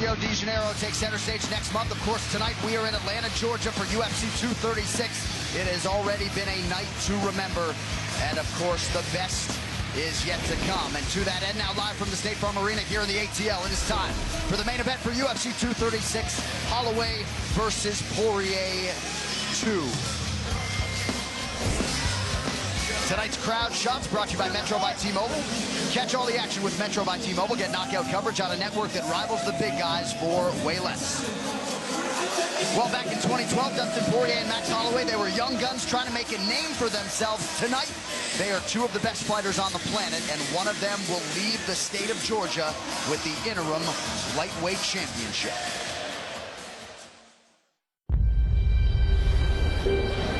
Rio de Janeiro takes center stage next month. Of course, tonight we are in Atlanta, Georgia for UFC 236. It has already been a night to remember. And of course, the best is yet to come. And to that end, now live from the State Farm Arena here in the ATL, it is time for the main event for UFC 236, Holloway versus Poirier 2. Tonight's Crowd Shots brought to you by Metro by T-Mobile. Catch all the action with Metro by T-Mobile. Get knockout coverage on a network that rivals the big guys for way less. Well, back in 2012, Dustin Poirier and Max Holloway, they were young guns trying to make a name for themselves. Tonight, they are two of the best fighters on the planet, and one of them will leave the state of Georgia with the interim lightweight championship.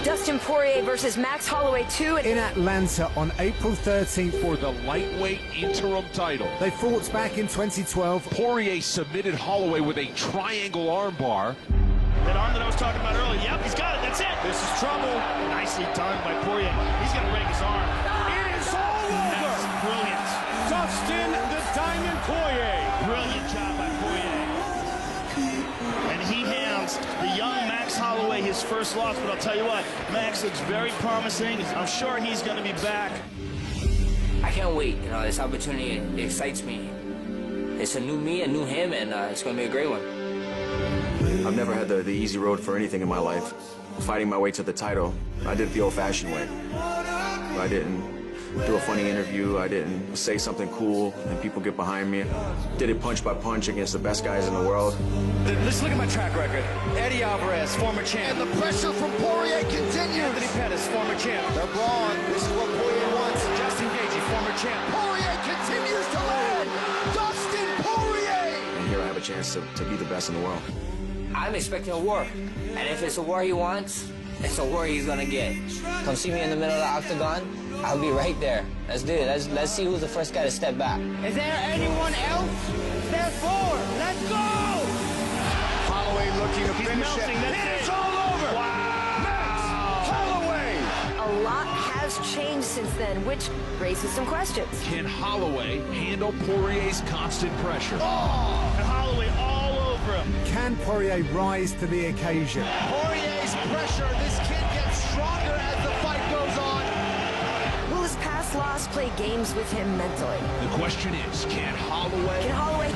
Dustin Poirier versus Max Holloway 2 in Atlanta on April 13th for the lightweight interim title. They fought back in 2012. Poirier submitted Holloway with a triangle armbar. That arm that I was talking about earlier, yep, he's got it, that's it. This is trouble. Nicely done by Poirier. He's going to break his arm. It is all over. That's brilliant. Dustin the Diamond Poirier. Brilliant job by Poirier. And he hands the young Max Holloway his first loss, but I'll tell you what, Max looks very promising. I'm sure he's going to be back. I can't wait. You know, this opportunity, it excites me. It's a new me, a new him, and it's going to be a great one. I've never had the easy road for anything in my life. Fighting my way to the title, I did it the old-fashioned way. I didn't do a funny interview. I didn't say something cool and people get behind me. Did it punch by punch against the best guys in the world. Let's look at my track record. Eddie Alvarez, former champ. And the pressure from Poirier continues. Anthony Pettis, former champ. They're brawn. This is what Poirier wants. Justin Gaethje, former champ. Poirier continues to land. Dustin Poirier. And here I have a chance to be the best in the world. I'm expecting a war. And if it's a war he wants, it's a war he's gonna get. Come see me in the middle of the octagon. I'll be right there. Let's do it. Let's see who's the first guy to step back. Is there anyone else? Step forward. Let's go! Holloway looking to finish melting. it. It's all over. Wow. Max Holloway. A lot has changed since then, which raises some questions. Can Holloway handle Poirier's constant pressure? Oh, and Holloway all over him. Can Poirier rise to the occasion? Poirier's pressure. This kid gets stronger as the fight goes on. Will his past loss play games with him mentally? The question is, can Holloway... Holloway.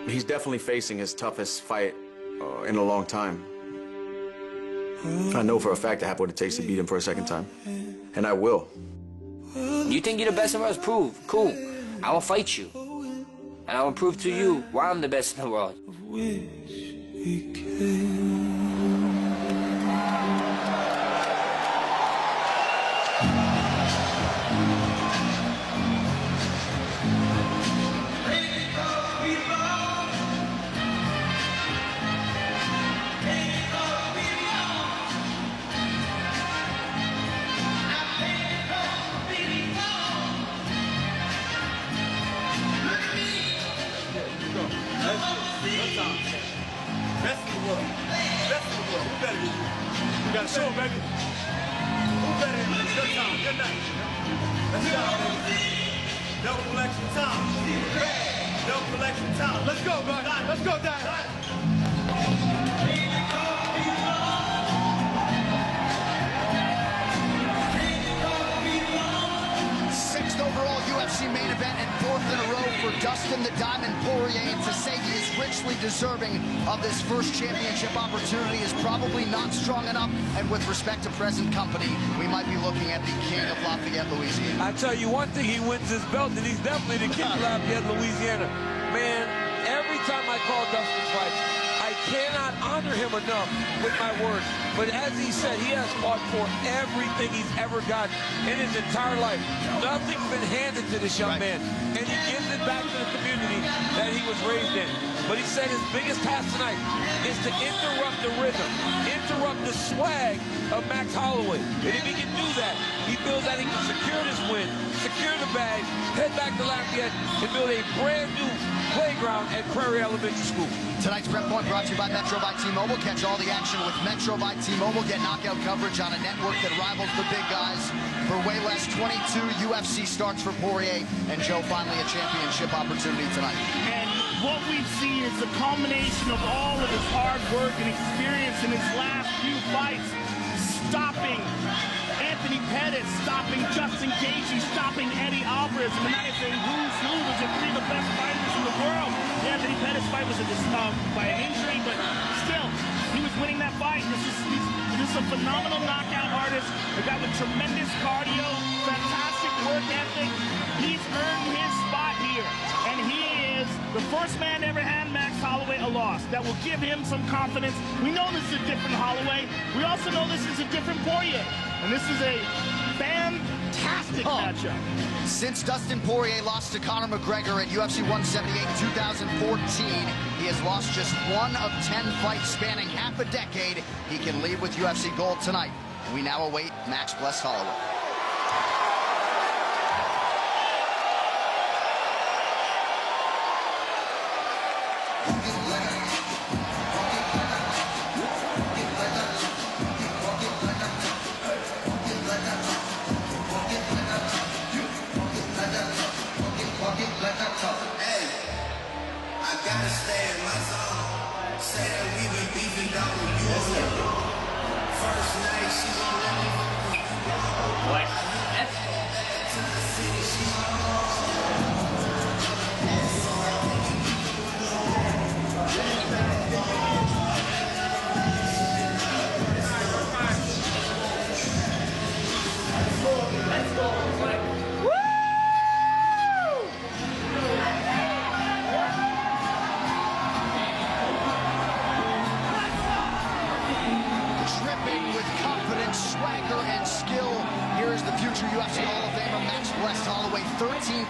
He's definitely facing his toughest fight in a long time. I know for a fact I have what it takes to beat him for a second time. And I will. You think you're the best in the world? Prove. Cool. I will fight you. And I will prove to you why I'm the best in the world. We got a show, baby. Who better? It's your time. Good night. Let's go, baby. No collection time. No collection time. Let's go, man. Let's go, Dad. Sixth overall UFC main event and fourth in a row for Dustin the Diamond Poirier. And to say he is richly deserving of this first championship opportunity is probably not strong enough. And with respect to present company, we might be looking at the king of Lafayette, Louisiana. I tell you one thing, he wins his belt, and he's definitely the king of Lafayette, Louisiana. Man, every time I call Dustin fights, I cannot honor him enough with my words. But as he said, he has fought for everything he's ever gotten in his entire life. Nothing's been handed to this young man, and he gives it back to the community that he was raised in. But he said his biggest task tonight is to interrupt the rhythm, interrupt the swag of Max Holloway. And if he can do that, he feels that he can secure this win, secure the bag, head back to Lafayette, and build a brand new playground at Prairie Elementary School. Tonight's Prep Point brought to you by Metro by T-Mobile. Catch all the action with Metro by T-Mobile. Get knockout coverage on a network that rivals the big guys. For way less, 22 UFC starts for Poirier, and Joe finally a championship opportunity tonight. And what we've seen is the culmination of all of his hard work and experience in his last few fights. Stopping Anthony Pettis, stopping Justin Gaethje, stopping Eddie Alvarez. And tonight it's a who's who. Those are three of the best fighters in the world. The Anthony Pettis fight was by an injury, but still, he was winning that fight. This is a phenomenal knockout artist, a guy with tremendous cardio, fantastic work ethic. He's earned his spot here, and he is the first man to ever hand Max Holloway a loss. That will give him some confidence. We know this is a different Holloway. We also know this is a different Poirier, and this is a fantastic matchup. Since Dustin Poirier lost to Conor McGregor at UFC 178 in 2014, he has lost just 1 of 10 fights spanning half a decade. He can leave with UFC gold tonight. We now await Max Bless Holloway.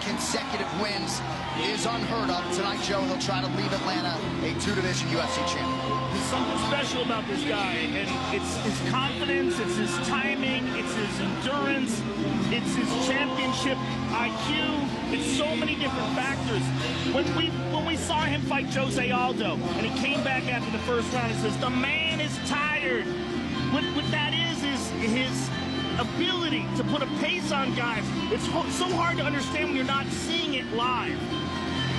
Consecutive wins is unheard of. Tonight, Joe, he'll try to leave Atlanta a 2-division UFC champion. There's something special about this guy, and it's his confidence, it's his timing, it's his endurance, it's his championship IQ. It's so many different factors. When we saw him fight Jose Aldo, and he came back after the first round and says, the man is tired. What that is his ability to put a pace on guys. It's so hard to understand when you're not seeing it live.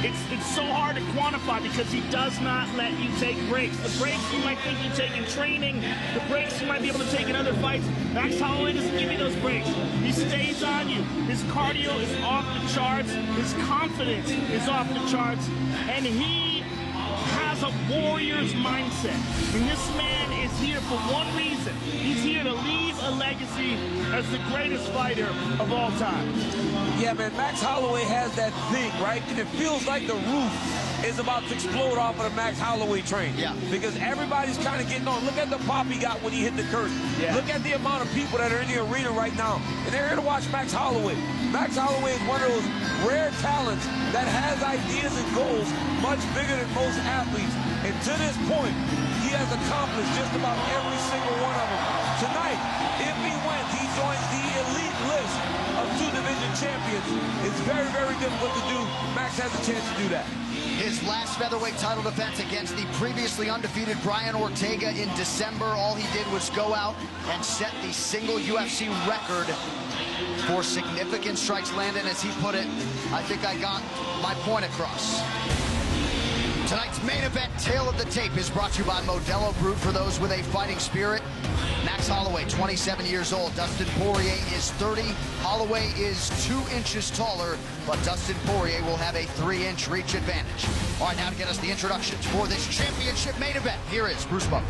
It's so hard to quantify because he does not let you take breaks. The breaks you might think you take in training, the breaks you might be able to take in other fights. Max Holloway doesn't give you those breaks. He stays on you. His cardio is off the charts. His confidence is off the charts. And he has a warrior's mindset. And this man is here for one reason. He's here to leave a legacy as the greatest fighter of all time. Yeah, man, Max Holloway has that thing, right? And it feels like the roof is about to explode off of the Max Holloway train. Yeah. Because everybody's kind of getting on. Look at the pop he got when he hit the curtain. Yeah. Look at the amount of people that are in the arena right now. And they're here to watch Max Holloway. Max Holloway is one of those rare talents that has ideas and goals much bigger than most athletes. And to this point, he has accomplished just about every single one of them. Tonight, if he wins, he joins the elite list of 2-division champions. It's very, very difficult to do. Max has a chance to do that. His last featherweight title defense against the previously undefeated Brian Ortega in December. All he did was go out and set the single UFC record for significant strikes landed. As he put it, I think I got my point across. Tonight's main event, Tale of the Tape, is brought to you by Modelo Brewed for those with a fighting spirit. Max Holloway, 27 years old. Dustin Poirier is 30. Holloway is 2 inches taller, but Dustin Poirier will have a 3-inch reach advantage. All right, now to get us the introductions for this championship main event, here is Bruce Buffer.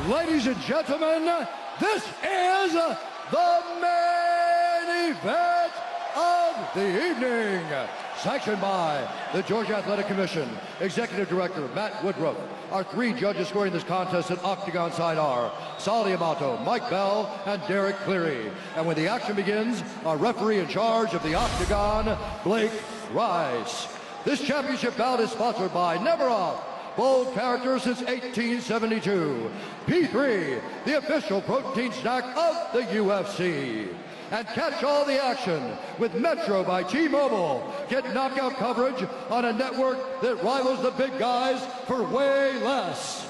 Ladies and gentlemen, this is the main event of the evening. Sanctioned by the Georgia Athletic Commission, Executive Director Matt Woodruff. Our 3 judges scoring this contest at Octagon side are Sal Diamato, Mike Bell, and Derek Cleary. And when the action begins, our referee in charge of the Octagon, Blake Rice. This championship bout is sponsored by Never Off, bold character since 1872. P3, the official protein snack of the UFC. and catch all the action with Metro by T-Mobile. Get knockout coverage on a network that rivals the big guys for way less.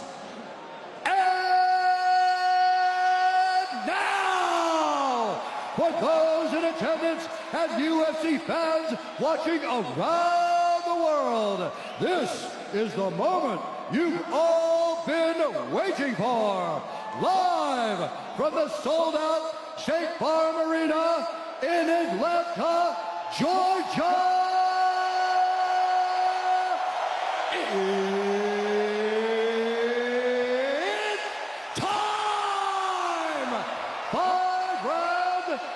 Now, for those in attendance and UFC fans watching around the world, this is the moment you've all been waiting for. Live from the sold-out State Farm Arena in Atlanta, Georgia.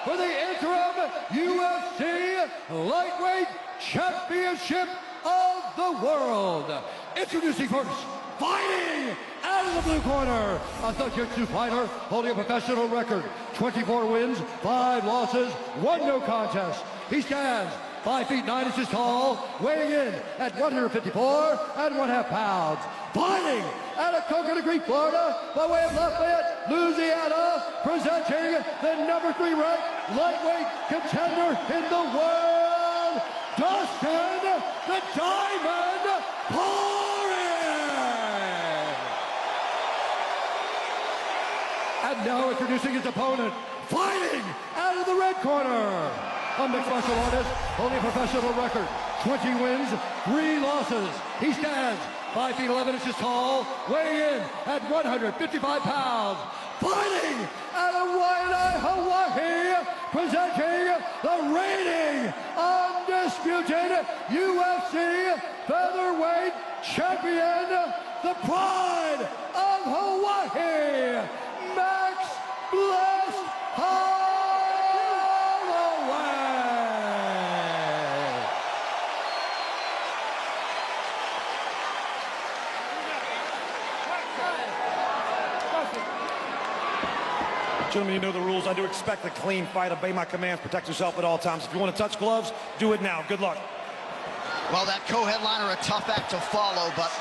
For the interim UFC Lightweight Championship of the World. Introducing first, fighting out of the blue corner, a Jiu-Jitsu fighter holding a professional record, 24 wins, 5 losses, 1 no contest. He stands 5 feet 9 inches tall, weighing in at 154 and 1/2 pounds. Fighting out of Coconut Creek, Florida, by way of Lafayette, Louisiana, presenting the number 3 ranked lightweight contender in the world, Dustin the Diamond Poirier. And now introducing his opponent, fighting out of the red corner, a mixed martial artist holding a professional record, 20 wins, 3 losses. He stands 5 feet 11 inches tall, weighing in at 155 pounds. Fighting out of Waianae, Hawaii, presenting the reigning, undisputed UFC featherweight champion, the pride of Hawaii, Max Bless Holloway. Gentlemen, you know the rules. I do expect a clean fight. Obey my commands. Protect yourself at all times. If you want to touch gloves, do it now. Good luck. Well, that co-headliner, a tough act to follow, but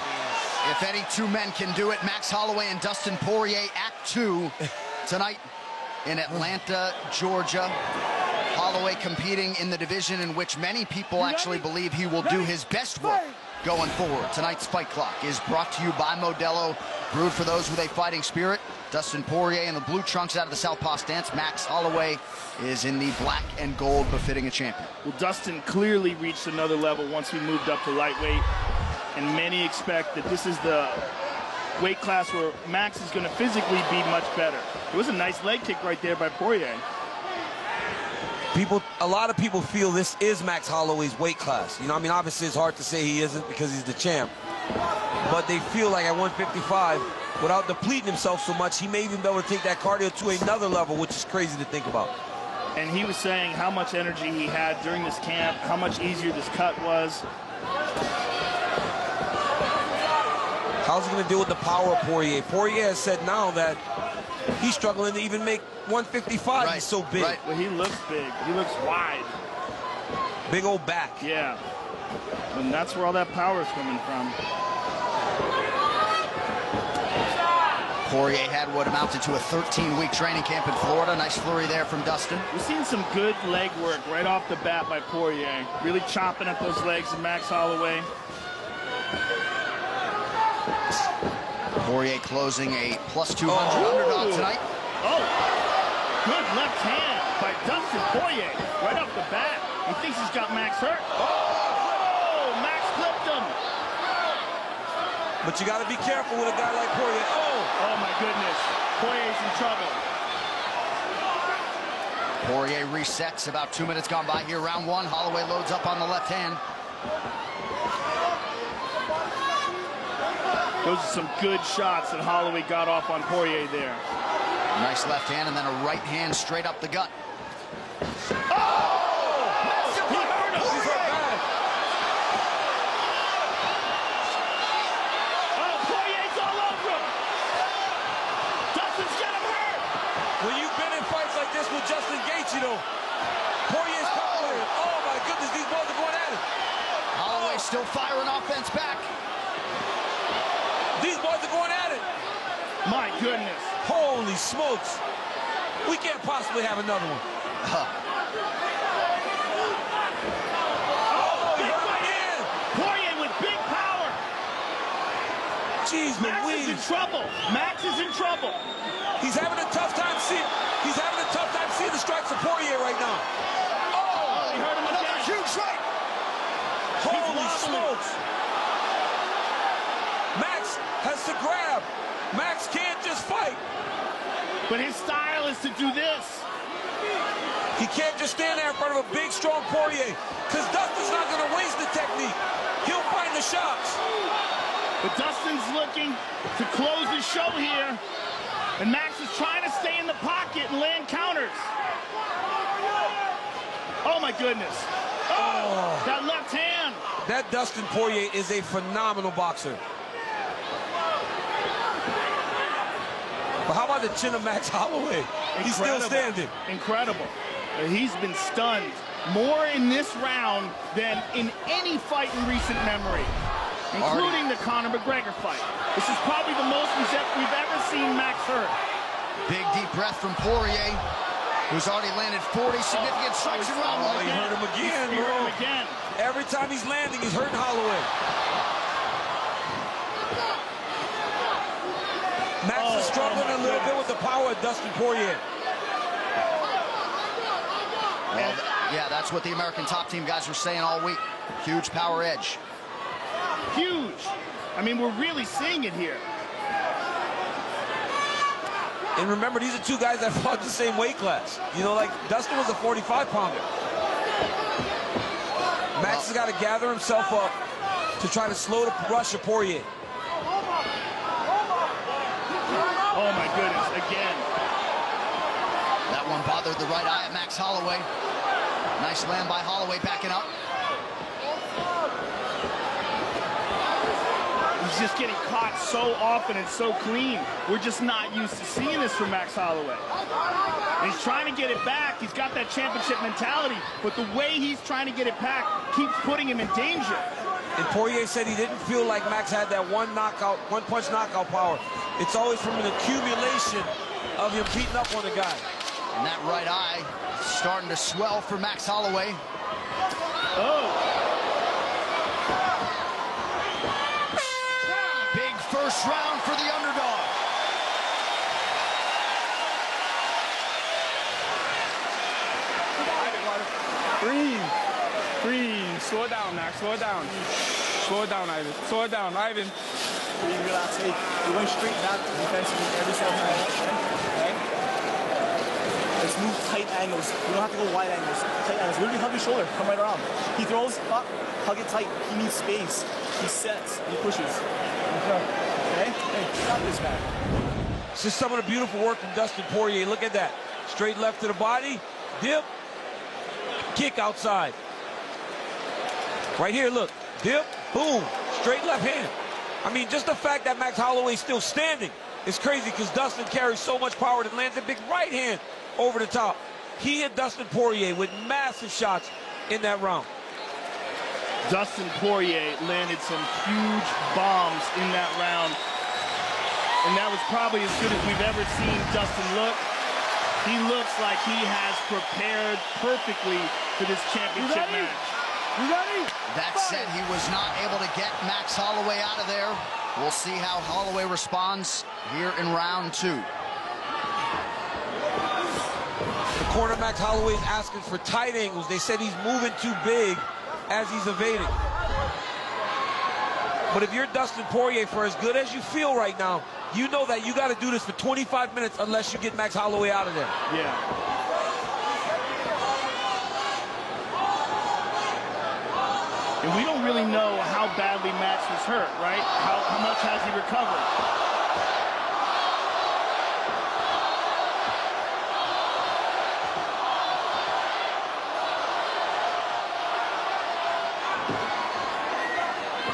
if any two men can do it, Max Holloway and Dustin Poirier, Act 2, tonight in Atlanta, Georgia. Holloway competing in the division in which many people actually believe he will do his best work going forward. Tonight's Fight Clock is brought to you by Modelo, brewed for those with a fighting spirit. Dustin Poirier in the blue trunks out of the southpaw stance. Max Holloway is in the black and gold, befitting a champion. Well, Dustin clearly reached another level once he moved up to lightweight, and many expect that this is the weight class where Max is going to physically be much better. It was a nice leg kick right there by Poirier. A lot of people feel this is Max Holloway's weight class. You know, I mean, obviously it's hard to say he isn't because he's the champ. But they feel like at 155, without depleting himself so much, he may even be able to take that cardio to another level, which is crazy to think about. And he was saying how much energy he had during this camp, how much easier this cut was. How's he going to deal with the power of Poirier? Poirier has said now that he's struggling to even make 155. Right, he's so big. Right. Well, he looks big. He looks wide. Big old back. Yeah. And that's where all that power is coming from. Poirier had what amounted to a 13-week training camp in Florida. Nice flurry there from Dustin. We've seen some good leg work right off the bat by Poirier. Really chopping at those legs of Max Holloway. Poirier closing a plus 200 underdog tonight. Oh, good left hand by Dustin Poirier right off the bat. He thinks he's got Max hurt. Oh, Max clipped him. But you got to be careful with a guy like Poirier. Oh my goodness. Poirier's in trouble. Poirier resets. About 2 minutes gone by here. Round 1. Holloway loads up on the left hand. Those are some good shots that Holloway got off on Poirier there. Nice left hand and then a right hand straight up the gut. Justin Gates, you know, Poirier's confident. Oh my goodness, these boys are going at it. Holloway still firing offense back. These boys are going at it. My goodness. Holy smokes. We can't possibly have another one. Poirier with big power. Jeez, Max is in trouble. Max is in trouble. He's having a tough time seeing. He's having a tough time seeing the strikes of Poirier right now. Oh, he hurt him Another again. huge strike. Holy smokes! Max has to grab. Max can't just fight. But his style is to do this. He can't just stand there in front of a big, strong Poirier, because Dustin's not going to waste the technique. He'll find the shots. But Dustin's looking to close the show here. And Max is trying to stay in the pocket and land counters. Oh, my goodness. Oh, that left hand. That Dustin Poirier is a phenomenal boxer. But how about the chin of Max Holloway? He's still standing. Incredible. He's been stunned more in this round than in any fight in recent memory, including the Conor McGregor fight. This is probably the most we've ever seen Max hurt. Big deep breath from Poirier, who's already landed 40 significant strikes in round one. He hurt him again, bro. Every time he's landing, he's hurting Holloway. Max is struggling a little bit with the power of Dustin Poirier. Well, yeah, that's what the American Top Team guys were saying all week. Huge power edge. Huge. I mean, we're really seeing it here. And remember, these are two guys that fought the same weight class. You know, like, Dustin was a 45-pounder. Max has got to gather himself up to try to slow the rush of Poirier. Oh, my goodness, again. That one bothered the right eye of Max Holloway. Nice land by Holloway, backing up. He's just getting caught so often and so clean. We're just not used to seeing this from Max Holloway. And he's trying to get it back. He's got that championship mentality, but the way he's trying to get it back keeps putting him in danger. And Poirier said he didn't feel like Max had that one-punch knockout power. It's always from an accumulation of him beating up on the guy. And that right eye starting to swell for Max Holloway. Oh. Big first round for the underdog. Breathe. Slow it down, Max. Slow it down. Slow it down, Ivan. Slow it down, Ivan. Breathe, relax. Hey, you're going straight back defensively every single time. Okay? Let's move tight angles. You don't have to go wide angles. Tight angles. Literally hug your shoulder. Come right around. He throws up. Hug it tight. He needs space. He sets. He pushes. Okay? Hey, stop this guy. This is some of the beautiful work from Dustin Poirier. Look at that. Straight left to the body. Dip. Kick outside. Right here, look. Dip. Boom. Straight left hand. I mean, just the fact that Max Holloway's still standing is crazy because Dustin carries so much power that lands a big right hand over the top. He hit Dustin Poirier with massive shots in that round. Dustin Poirier landed some huge bombs in that round. And that was probably as good as we've ever seen Dustin look. He looks like he has prepared perfectly for this championship match. You ready? That said, he was not able to get Max Holloway out of there. We'll see how Holloway responds here in round two. The corner Max Holloway is asking for tight angles. They said he's moving too big as he's evading. But if you're Dustin Poirier, for as good as you feel right now, you know that you got to do this for 25 minutes unless you get Max Holloway out of there. Yeah. And we don't really know how badly Max was hurt, right? How much has he recovered?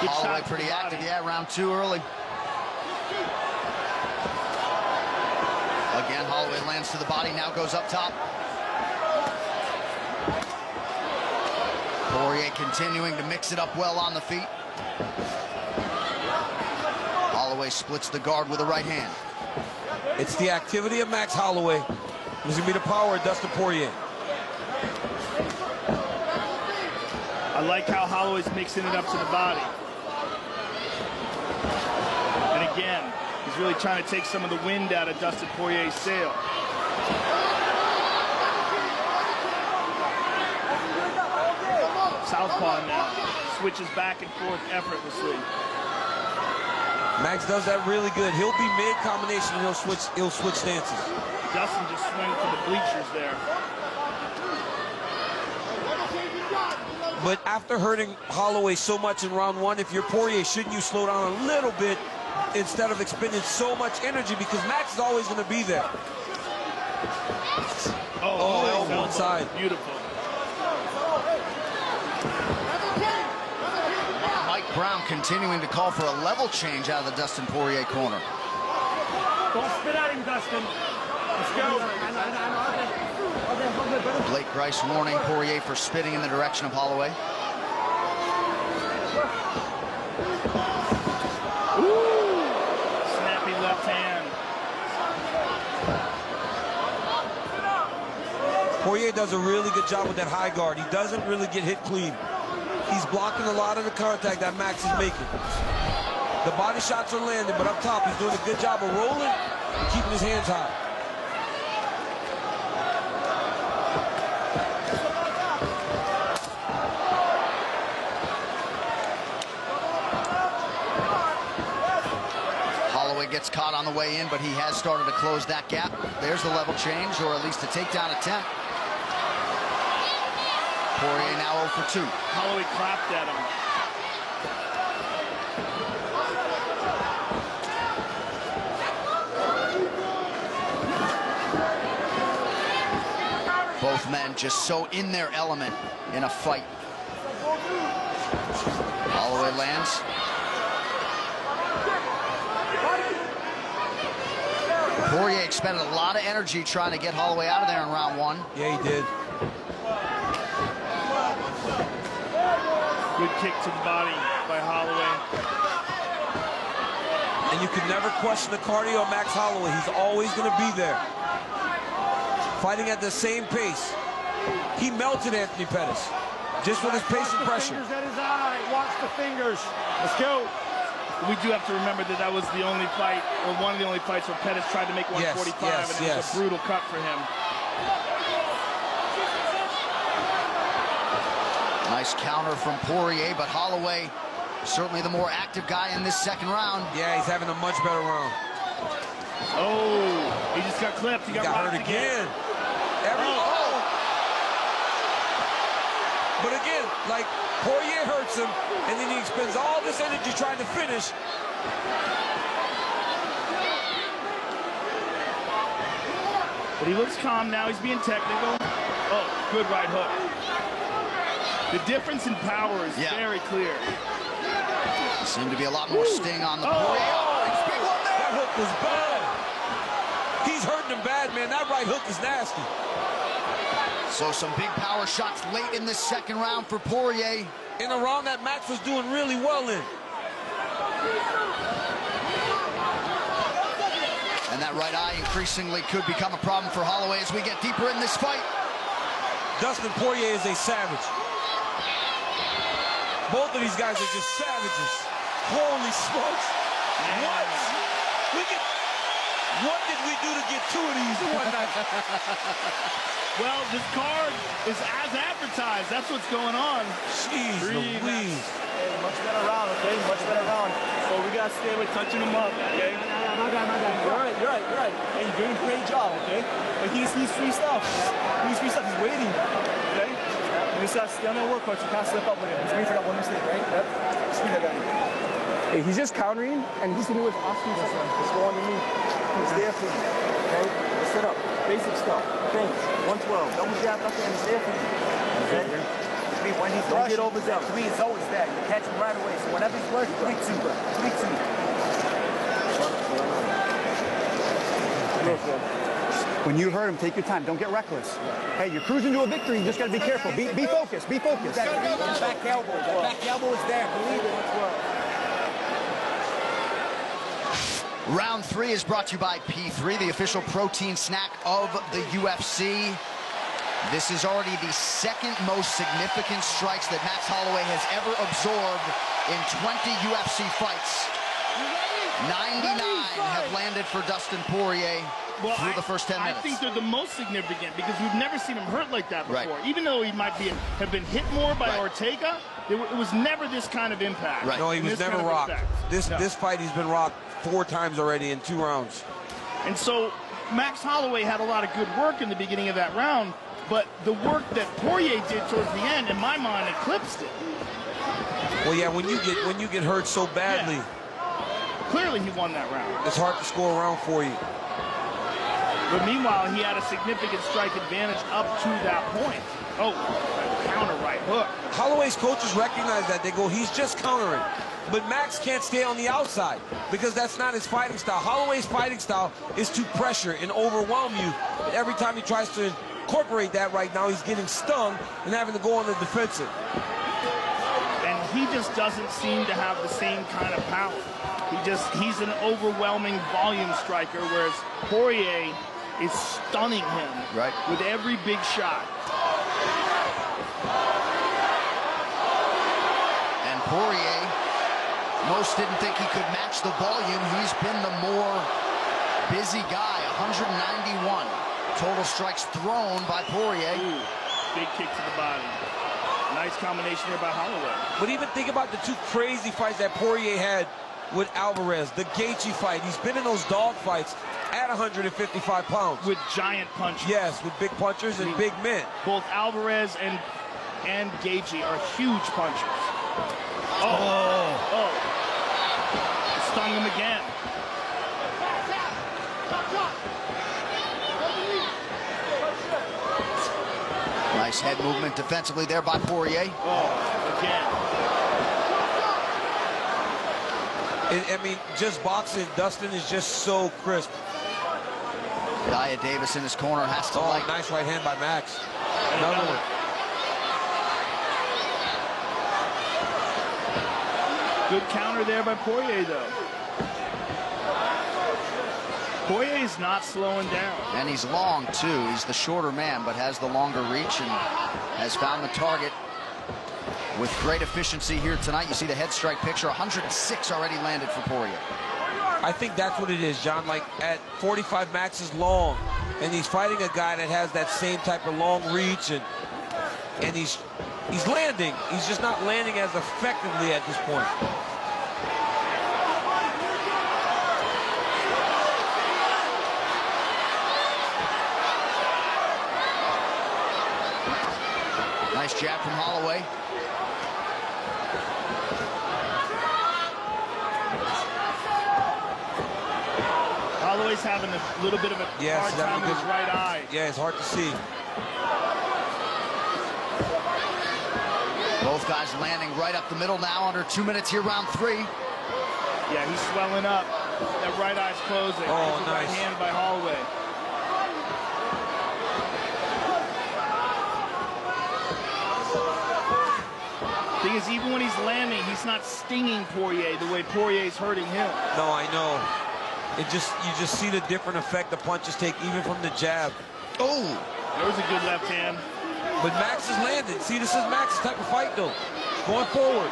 Holloway pretty active, yeah, round two early. Again, Holloway lands to the body, now goes up top. Poirier continuing to mix it up well on the feet. Holloway splits the guard with a right hand. It's the activity of Max Holloway. It's going to be the power of Dustin Poirier. I like how Holloway's mixing it up to the body. And again, he's really trying to take some of the wind out of Dustin Poirier's sail. Southpaw now. Switches back and forth effortlessly. Max does that really good. He'll be mid-combination and he'll switch stances. Dustin just swung for the bleachers there. But after hurting Holloway so much in round one, if you're Poirier, shouldn't you slow down a little bit instead of expending so much energy, because Max is always going to be there. Oh, elbow inside. Beautiful. Mike Brown continuing to call for a level change out of the Dustin Poirier corner. Don't spit at him, Dustin. Let's go. Blake Grice warning Poirier for spitting in the direction of Holloway. Ooh. Snappy left hand. Poirier does a really good job with that high guard. He doesn't really get hit clean. He's blocking a lot of the contact that Max is making. The body shots are landing, but up top, he's doing a good job of rolling and keeping his hands high. Holloway gets caught on the way in, but he has started to close that gap. There's the level change, or at least a takedown attempt. Poirier now 0 for 2. Holloway clapped at him. Both men just so in their element in a fight. Holloway lands. Poirier expended a lot of energy trying to get Holloway out of there in round one. Yeah, he did. Good kick to the body by Holloway. And you can never question the cardio of Max Holloway. He's always going to be there. Fighting at the same pace. He melted Anthony Pettis just with his pace and pressure. Fingers at his eye. Watch the fingers. Let's go. We do have to remember that that was the only fight, or one of the only fights where Pettis tried to make 145, and it was a brutal cut for him. Nice counter from Poirier, but Holloway certainly the more active guy in this second round. Yeah, he's having a much better round. Oh, he just got clipped. He got hurt again. But again, like, Poirier hurts him, and then he expends all this energy trying to finish. But he looks calm now. He's being technical. Oh, good right hook. The difference in power is very clear. Seemed to be a lot more sting on the Poirier. That hook was bad. He's hurting him bad, man. That right hook is nasty. So some big power shots late in this second round for Poirier. In a round that Max was doing really well in. And that right eye increasingly could become a problem for Holloway as we get deeper in this fight. Dustin Poirier is a savage. Both of these guys are just savages. Holy smokes. What did we do to get two of these in one night? Well, this card is as advertised. That's what's going on. Jeez Louise. Hey, much better round, okay? Much better round. So we got to stay with touching him up, okay? My guy. You're right. Hey, you're doing a great job, okay? But he just needs free stuff. He's waiting, okay? You just got to stay on that work, coach. You can't slip up with him. He's waiting for that one mistake, right? Yep. Speed that guy. Hey, he's just countering, and he's going to do his awesome stuff. Let's go underneath. He's there for you, okay? Let's sit up. Basic stuff. Things. 112. Double jab up there. He's there for you, okay? When he's rushing, get over there. To me, it's always there. You catch him right away. So whenever he's rushing, 3-2. When you hurt him, take your time. Don't get reckless. Hey, you're cruising to a victory. You just got to be careful. Be focused. Be focused. That back elbow. That back elbow is there. Believe it. Round 3 is brought to you by P3, the official protein snack of the UFC. This is already the second most significant strikes that Max Holloway has ever absorbed in 20 UFC fights. 99 have landed for Dustin Poirier through the first 10 minutes. I think they're the most significant because we've never seen him hurt like that before. Right. Even though he might have been hit more by Ortega, it was never this kind of impact. Right. No, he was never rocked. This fight, he's been rocked 4 times already in 2 rounds. And so Max Holloway had a lot of good work in the beginning of that round, but the work that Poirier did towards the end, in my mind, eclipsed it. Well, yeah, when you get hurt so badly, clearly he won that round. It's hard to score a round for you. But meanwhile, he had a significant strike advantage up to that point. Oh, counter right hook. Holloway's coaches recognize that. They go, he's just countering. But Max can't stay on the outside because that's not his fighting style. Holloway's fighting style is to pressure and overwhelm you. Every time he tries to incorporate that right now, he's getting stung and having to go on the defensive. And he just doesn't seem to have the same kind of power. He's an overwhelming volume striker, whereas Poirier is stunning him with every big shot. And Poirier, most didn't think he could match the volume. He's been the more busy guy. 191 total strikes thrown by Poirier. Ooh, big kick to the body. Nice combination here by Holloway. But even think about the 2 crazy fights that Poirier had with Alvarez, the Gaethje fight. He's been in those dog fights at 155 pounds. With giant punches. Yes, with big punchers and big men. Both Alvarez and Gaethje are huge punchers. Oh. Stung him again. Nice head movement defensively there by Poirier. Oh, again. I mean, just boxing, Dustin is just so crisp. Daya Davis in his corner has to nice right hand by Max. Another one. Good counter there by Poirier, though. Poirier's not slowing down. And he's long, too. He's the shorter man, but has the longer reach and has found the target with great efficiency here tonight. You see the head strike picture. 106 already landed for Poirier. I think that's what it is, John. Like, at 45, Max is long, and he's fighting a guy that has that same type of long reach, and he's landing. He's just not landing as effectively at this point. Nice jab from Holloway. Holloway's having a little bit of a hard time with his right eye. Yeah, it's hard to see. Both guys landing right up the middle now, under 2 minutes here, round 3. Yeah, he's swelling up. That right eye's closing. Oh, nice. Right hand by Holloway. Thing is, even when he's landing, he's not stinging Poirier the way Poirier's hurting him. No, I know. You just see the different effect the punches take, even from the jab. Oh, there was a good left hand. But Max is landing. See, this is Max's type of fight, though. Going forward.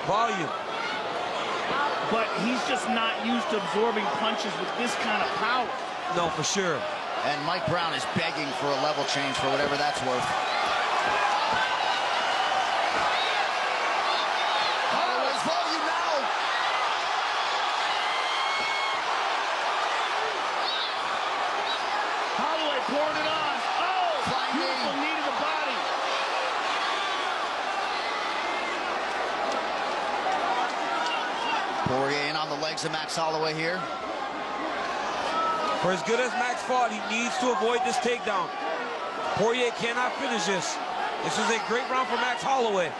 Volume. But he's just not used to absorbing punches with this kind of power. No, for sure. And Mike Brown is begging for a level change for whatever that's worth. Holloway's volume now. Holloway pouring it on. Oh, beautiful knee to the body. Poirier in on the legs of Max Holloway here. For as good as Max fought, he needs to avoid this takedown. Poirier cannot finish this. This is a great round for Max Holloway.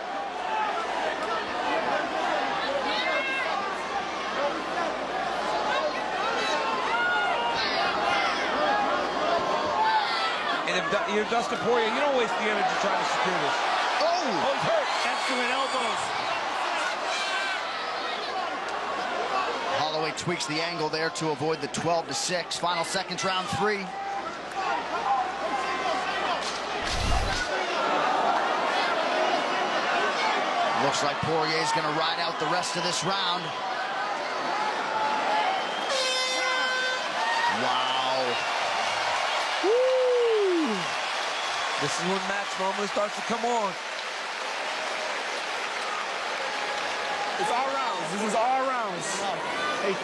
And if you're Dustin Poirier, you don't waste the energy trying to secure this. Oh, he's hurt. Excellent elbows. Holloway tweaks the angle there to avoid the 12-6. Final seconds, round 3. Looks like Poirier's going to ride out the rest of this round. Wow. Woo! This is when match normally starts to come on. It's all rounds. This is all rounds. Hey,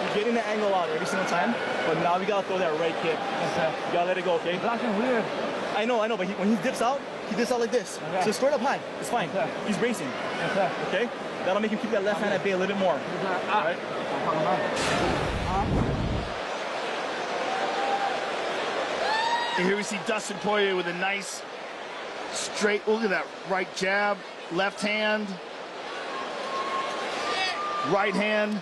you're getting the angle out every single time, but now we gotta throw that right kick. Okay. You gotta let it go, okay? Blocking weird. I know, but when he dips out like this. Okay. So straight up high. It's fine. Okay. He's bracing. Okay. Okay? That'll make him keep that left hand at bay a little bit more. All right? And here we see Dustin Poirier with a nice straight, look at that, right jab, left hand, right hand.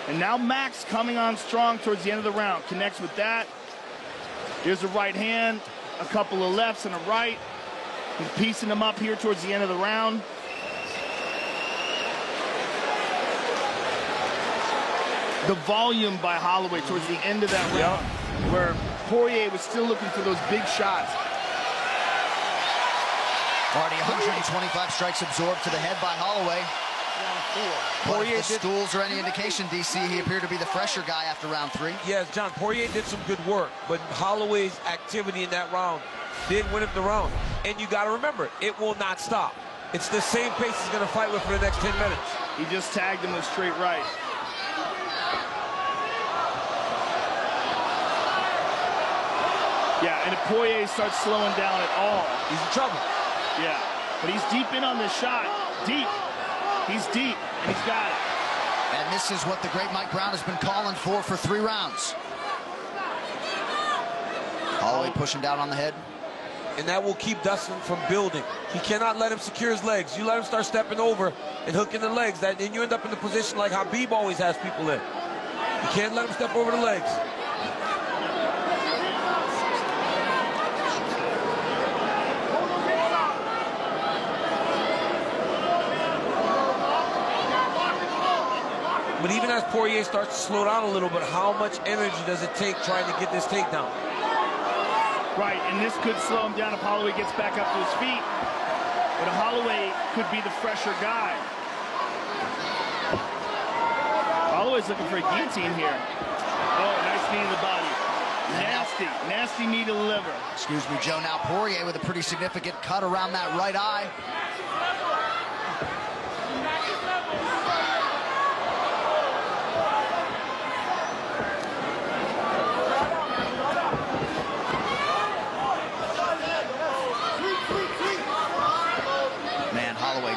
And now Max coming on strong towards the end of the round. Connects with that. Here's a right hand, a couple of lefts and a right. He's piecing them up here towards the end of the round. The volume by Holloway towards the end of that round, where Poirier was still looking for those big shots. Already 125 strikes absorbed to the head by Holloway. But if the stools are any indication, DC, he appeared to be the fresher guy after round 3. Yes, John, Poirier did some good work, but Holloway's activity in that round did win him the round. And you got to remember, it will not stop. It's the same pace he's going to fight with for the next 10 minutes. He just tagged him with straight right. Yeah, and if Poirier starts slowing down at all, he's in trouble. Yeah, but he's deep in on this shot. Deep. He's deep, and he's got it. And this is what the great Mike Brown has been calling for 3 rounds. Holloway pushing down on the head. And that will keep Dustin from building. He cannot let him secure his legs. You let him start stepping over and hooking the legs, then you end up in the position like Habib always has people in. You can't let him step over the legs. But even as Poirier starts to slow down a little bit, how much energy does it take trying to get this takedown? Right, and this could slow him down if Holloway gets back up to his feet. But Holloway could be the fresher guy. Holloway's looking for a guillotine here. Oh, nice knee to the body. Nasty knee to the liver. Excuse me, Joe. Now Poirier with a pretty significant cut around that right eye.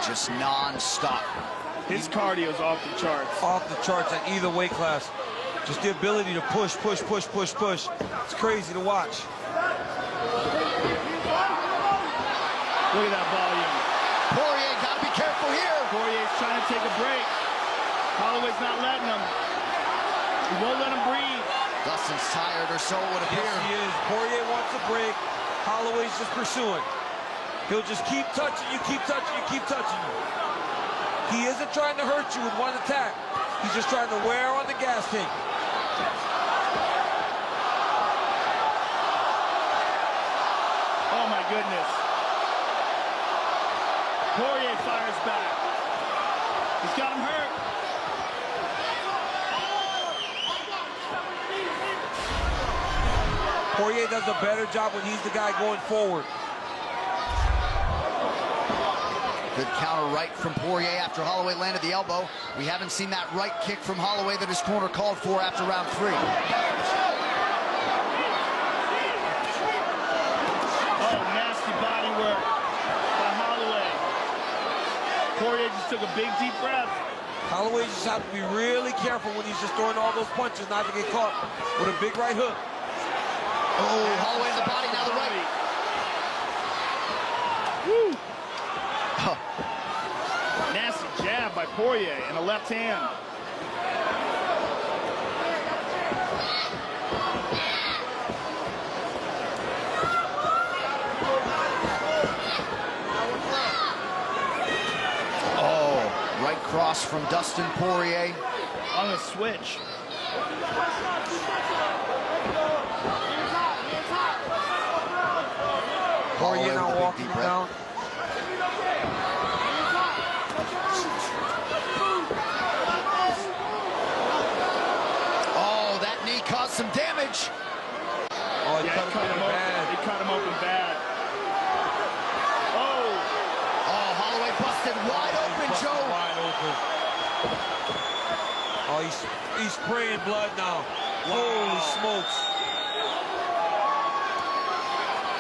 Just non-stop. His cardio's off the charts. Off the charts at either weight class. Just the ability to push. It's crazy to watch. Look at that volume. Poirier got to be careful here. Poirier's trying to take a break. Holloway's not letting him. He won't let him breathe. Dustin's tired, or so it would appear. Yes, he is. Poirier wants a break. Holloway's just pursuing. He'll just keep touching you, keep touching you. He isn't trying to hurt you with one attack. He's just trying to wear on the gas tank. Oh, my goodness. Poirier fires back. He's got him hurt. Poirier does a better job when he's the guy going forward. Good counter right from Poirier after Holloway landed the elbow. We haven't seen that right kick from Holloway that his corner called for after round 3. Oh, nasty body work by Holloway. Poirier just took a big, deep breath. Holloway just has to be really careful when he's just throwing all those punches not to get caught with a big right hook. Oh, Holloway in the body, now the right. Woo! Huh. Nasty jab by Poirier and a left hand. Oh, right cross from Dustin Poirier. On the switch. Poirier now walking down. cut him open bad. Oh, Holloway busted wide open, Joe. Wide open. Oh, he's spraying blood now. Wow. Holy smokes.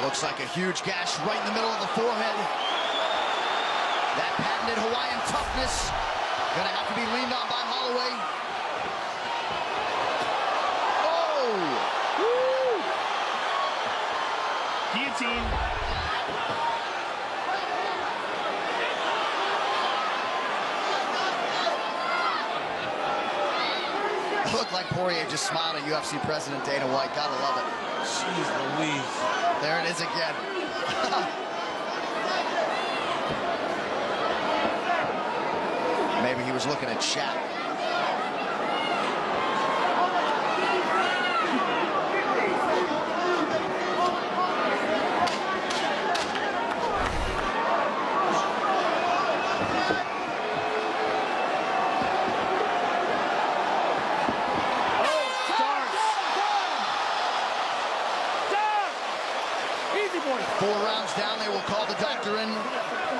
Looks like a huge gash right in the middle of the forehead. That patented Hawaiian toughness gonna have to be leaned on by Holloway. Oh! Woo! Guillotine. Looked like Poirier just smiled at UFC President Dana White. Gotta love it. Jeez Louise. There it is again. Maybe he was looking at chat. Easy boy. 4 rounds down, they will call the doctor in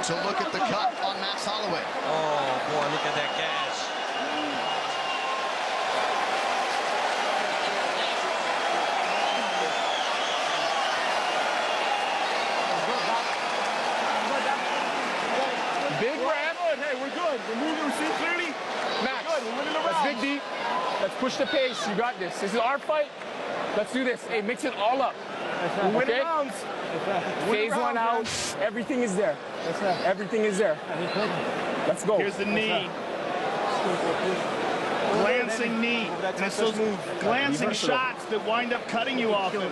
to look at the cut on Max Holloway. Oh, boy, look at that gash. Big grab. Hey, we're good. We're moving. We see clearly. Max, we're good. We're winning the round. Let's dig deep. Let's push the pace. You got this. This is our fight. Let's do this. Hey, mix it all up. We're winning rounds. Phase 1 out. Everything is there. Everything is there. Let's go. Here's the knee. Glancing knee. And it's those glancing shots that wind up cutting you often.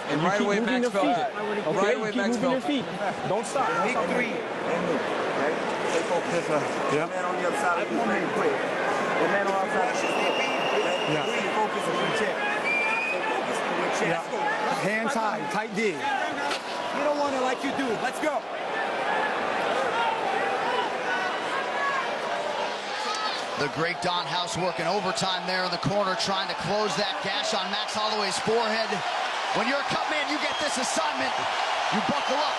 And right away, Max felt it. Okay, Right away, keep Max moving your felt it. feet. Don't stop. Big 3 and move. Okay? Stay focused. Yeah. Man on the other side of the movement quick. The man on the other side of the movement. Yeah. Focus on your check. Focus on your check. Yeah. Hands high, tight D. You don't want it like you do. Let's go. The great Don House working overtime there in the corner, trying to close that gash on Max Holloway's forehead. When you're a cut man, you get this assignment. You buckle up.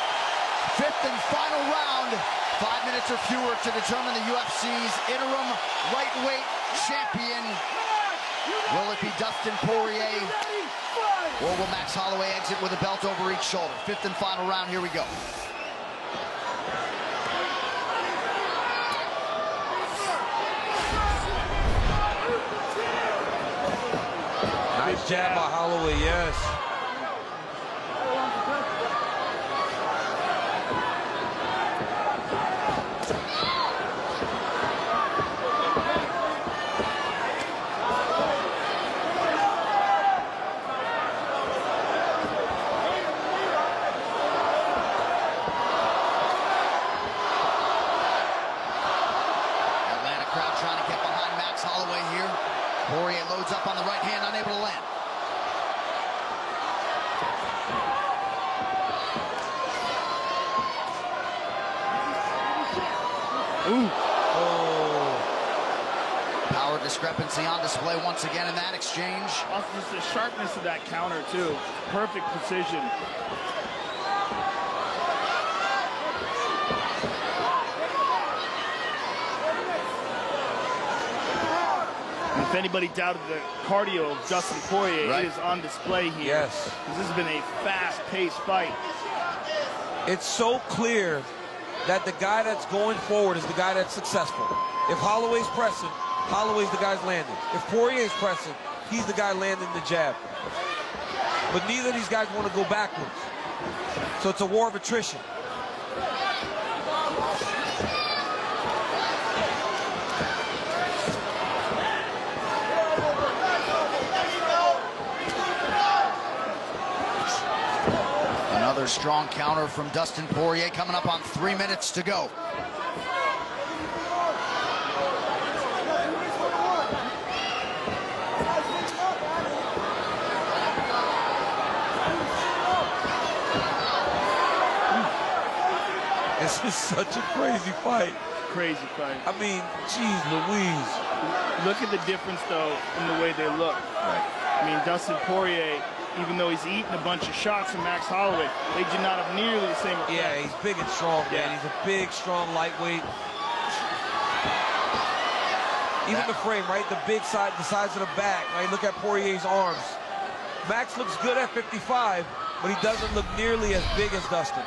5th and final round. 5 minutes or fewer to determine the UFC's interim lightweight champion. Will it be Dustin Poirier? Or will Max Holloway exit with a belt over each shoulder? 5th and final round, here we go. Nice jab by Holloway, yes. Atlanta crowd trying to get behind Max Holloway here. Poirier loads up on the right hand, unable to land. Ooh. Oh. Power discrepancy on display once again in that exchange. Also just the sharpness of that counter, too. Perfect precision. If anybody doubted the cardio of Dustin Poirier, Right. it is on display here. Yes. Because this has been a fast-paced fight. It's so clear that the guy that's going forward is the guy that's successful. If Holloway's pressing, Holloway's the guy's landing. If Poirier's pressing, he's the guy landing the jab. But neither of these guys want to go backwards. So it's a war of attrition. Another strong counter from Dustin Poirier coming up on 3 minutes to go. This is such a crazy fight. Crazy fight. I mean, geez Louise. Look at the difference, though, in the way they look. I mean, Dustin Poirier even though he's eaten a bunch of shots from Max Holloway, they do not have nearly the same effect. Yeah, he's big and strong, man. He's a big, strong lightweight. Even the frame, right? The big side, the size of the back, right? Look at Poirier's arms. Max looks good at 55, but he doesn't look nearly as big as Dustin.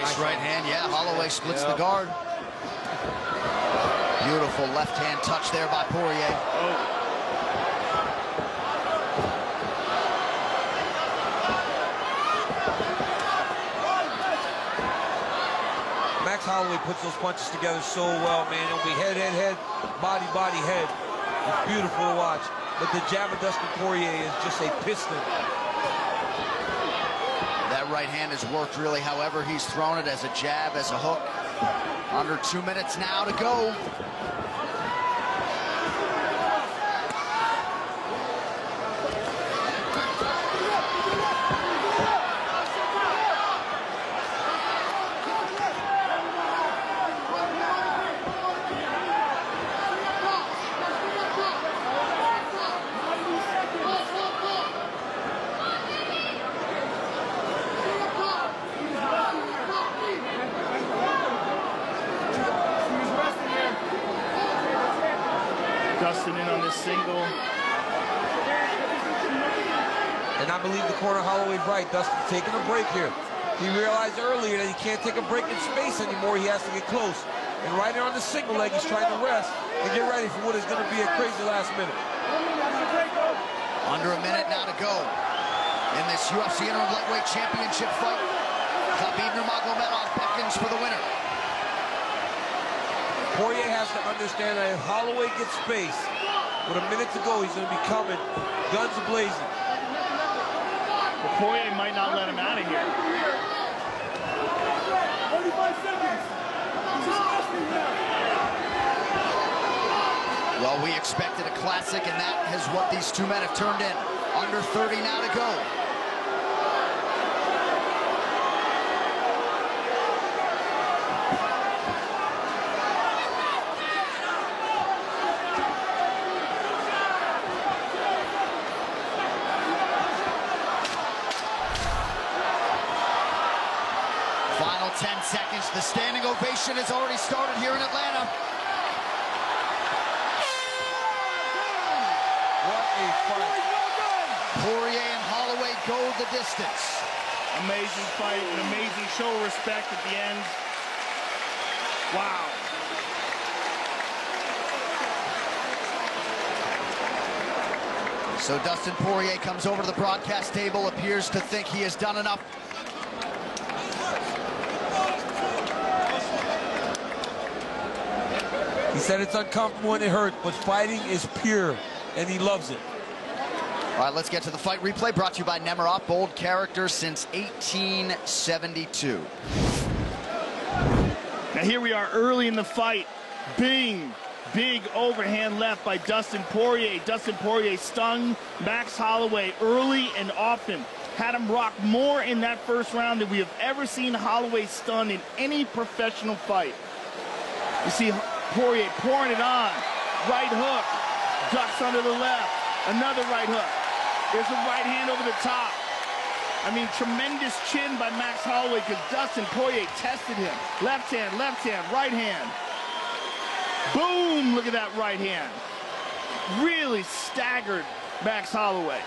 Nice right hand. Yeah, Holloway splits the guard. Beautiful left hand touch there by Poirier. Max Holloway puts those punches together so well, man. It'll be head, head, head, body, body, head. It's beautiful to watch. But the jab of Dustin Poirier is just a piston. That right hand has worked really however he's thrown it, as a jab, as a hook. Under 2 minutes now to go. Dustin in on this single. And I believe the corner Holloway's right. Dustin's taking a break here. He realized earlier that he can't take a break in space anymore. He has to get close. And right there on the single leg, he's trying to rest and get ready for what is going to be a crazy last minute. Under a minute now to go in this UFC Interim Lightweight Championship fight. Khabib Nurmagomedov beckons for the winner. Poirier has to understand that if Holloway gets space, with a minute to go, he's going to be coming, guns blazing. But Poirier might not let him out of here. 45 seconds. Well, we expected a classic, and that is what these two men have turned in. Under 30 now to go. Final 10 seconds. The standing ovation has already started here in Atlanta. What a fight. Poirier and Holloway go the distance. Amazing fight, an amazing show of respect at the end. Wow. So Dustin Poirier comes over to the broadcast table, appears to think he has done enough. He said it's uncomfortable and it hurt, but fighting is pure, and he loves it. All right, let's get to the fight replay, brought to you by Nemerov, bold character since 1872. Now here we are early in the fight. Bing, big overhand left by Dustin Poirier. Dustin Poirier stung Max Holloway early and often. Had him rock more in that first round than we have ever seen Holloway stun in any professional fight. You see Poirier pouring it on. Right hook. Ducks under the left. Another right hook. There's a right hand over the top. I mean, tremendous chin by Max Holloway because Dustin Poirier tested him. Left hand, right hand. Boom! Look at that right hand. Really staggered Max Holloway.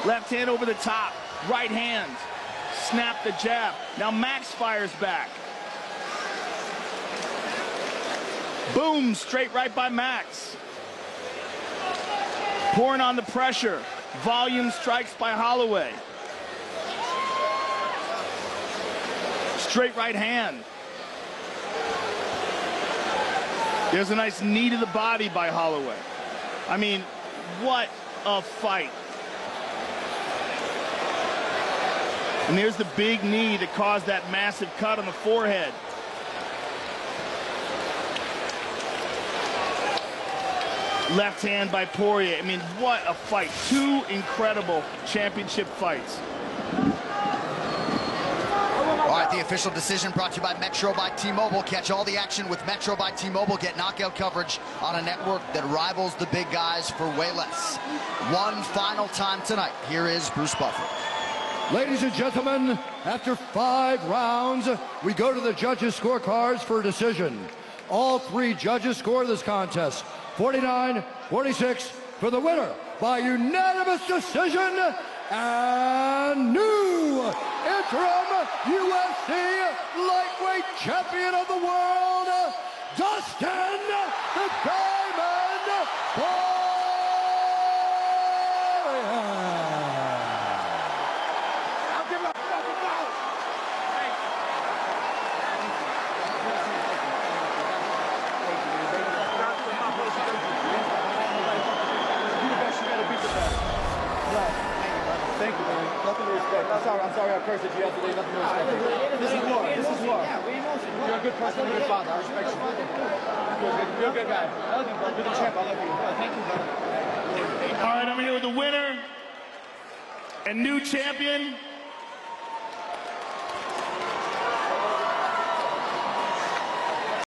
Left hand over the top. Right hand. Snap the jab. Now Max fires back. Boom! Straight right by Max. Pouring on the pressure. Volume strikes by Holloway. Straight right hand. There's a nice knee to the body by Holloway. I mean, what a fight. And there's the big knee that caused that massive cut on the forehead. Left hand by Poirier. I mean, what a fight. Two incredible championship fights. All right, the official decision brought to you by Metro by T-Mobile. Catch all the action with Metro by T-Mobile. Get knockout coverage on a network that rivals the big guys for way less. One final time tonight. Here is Bruce Buffer. Ladies and gentlemen, after 5 rounds, we go to the judges' scorecards for a decision. All 3 judges score this contest 49-46 for the winner by unanimous decision and new interim UFC lightweight champion of the world, Dustin the Diamond Poirier. Thank you, man. Nothing to respect. I'm sorry I cursed at you yesterday. Nothing to respect. This is war. This is war. You're a good person. You're a good father. I respect you. You're a good guy. I love you, bro. You're the champ. I love you. Thank you, brother. All right, I'm here with the winner and new champion,